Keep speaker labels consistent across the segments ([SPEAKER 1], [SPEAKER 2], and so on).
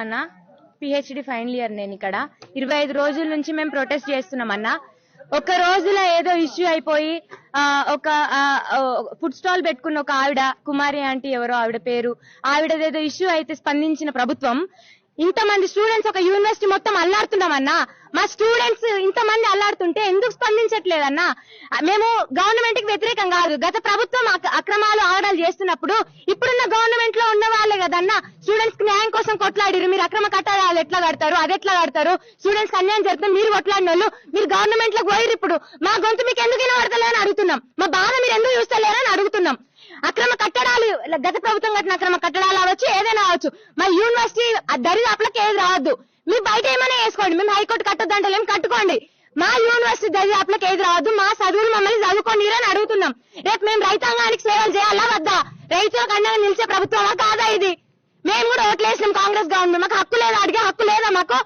[SPEAKER 1] అన్న, PhD final year. నేను ఇక్కడ 25 రోజుల నుంచి మేము ప్రొటెస్ట్ చేస్తున్నాం అన్న. ఒక రోజులో ఏదో ఇష్యూ అయిపోయి ఒక ఫుడ్ స్టాల్ పెట్టుకున్న ఒక ఆవిడ, కుమారి ఆంటీ ఎవరో ఆవిడ పేరు, ఆవిడదేదో ఇష్యూ అయితే స్పందించిన ప్రభుత్వం, ఇంతమంది స్టూడెంట్స్ ఒక యూనివర్సిటీ మొత్తం అల్లాడుతున్నామన్నా. మా స్టూడెంట్స్ ఇంతమంది అల్లాడుతుంటే ఎందుకు స్పందించట్లేదన్నా? మేము గవర్నమెంట్ కి వ్యతిరేకం కాదు. గత ప్రభుత్వం అక్రమాలు ఆగడాలు చేస్తున్నప్పుడు ఇప్పుడున్న గవర్నమెంట్ లో ఉన్న వాళ్ళే కదన్నా స్టూడెంట్స్ కి న్యాయం కోసం కొట్లాడిరు. మీరు అక్రమ కట్టడాలు ఎట్లా కడతారు, అది ఎట్లా కడతారు, స్టూడెంట్స్ కి అన్యాయం జరుగుతుంది, మీరు కొట్లాడిన వాళ్ళు, మీరు గవర్నమెంట్ లో పోయిరు. ఇప్పుడు మా గొంతు మీకు ఎందుకు వినబడతలేదని అడుగుతున్నాం. మా బాధ మీరు ఎందుకు చూస్తలేరని అడుగుతున్నాం. అక్రమ కట్టడాలు, గత ప్రభుత్వం కట్టిన అక్రమ కట్టడాలు అవ్వచ్చు, ఏదైనా అవ్వచ్చు, మా యూనివర్సిటీ దరిదాపులకు ఏది రావద్దు. మీరు బయట ఏమైనా వేసుకోండి, మేము హైకోర్టు కట్టొద్దంటలేం, కట్టుకోండి. మా యూనివర్సిటీ దరిదాపులకు ఏది రావద్దు, మా చదువులు మమ్మల్ని చదువుకోండి అని అడుగుతున్నాం. రేపు మేము రైతాంగానికి సేవలు చేయాలా వద్దా? రైతులకు అండగా నిలిచే ప్రభుత్వమా కాదా ఇది? మేము కూడా ఓట్లేసినాం కాంగ్రెస్ గవర్నమెంట్, మాకు హక్కు లేదా? అడిగే హక్కు లేదా మాకు?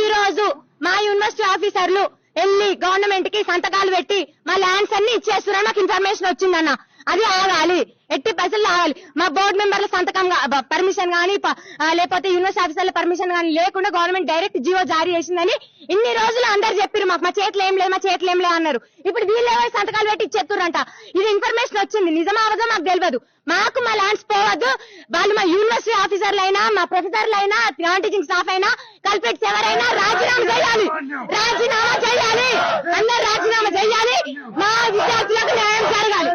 [SPEAKER 1] ఈ రోజు మా యూనివర్సిటీ ఆఫీసర్లు వెళ్ళి గవర్నమెంట్ కి సంతకాలు పెట్టి మా ల్యాండ్స్ అన్ని ఇచ్చేస్తున్నారు. నాకు ఇన్ఫర్మేషన్ వచ్చిందన్న, అది ఆగాలి, ఎట్టి పైసలు ఆగాలి. మా బోర్డు మెంబర్ల సంతకం పర్మిషన్ గానీ, లేకపోతే యూనివర్సిటీ ఆఫీసర్ల పర్మిషన్ గానీ లేకుండా గవర్నమెంట్ డైరెక్ట్ జీవో జారీ చేసిందని ఇన్ని రోజులు అందరు చెప్పారు. మాకు మా చేతులు ఏం లేదు, మా చేతులు ఏం లేదు అన్నారు. ఇప్పుడు వీళ్ళే సంతకాలు పెట్టి ఇచ్చేస్తురంట. ఇది ఇన్ఫర్మేషన్ వచ్చింది, నిజమా అవదో మాకు తెలియదు. మాకు మా ల్యాండ్స్ పోవద్దు. వాళ్ళు మా యూనివర్సిటీ ఆఫీసర్లు అయినా, మా ప్రొఫెసర్లు అయినా, నాన్ టీచింగ్ స్టాఫ్ అయినా, కల్పిట్స్ ఎవరైనా రాజీనామా చేయాలి, రాజీనామా చేయాలి, అందరూ రాజీనామా చేయాలి. మా విద్యార్థులకు న్యాయం జరగాలి.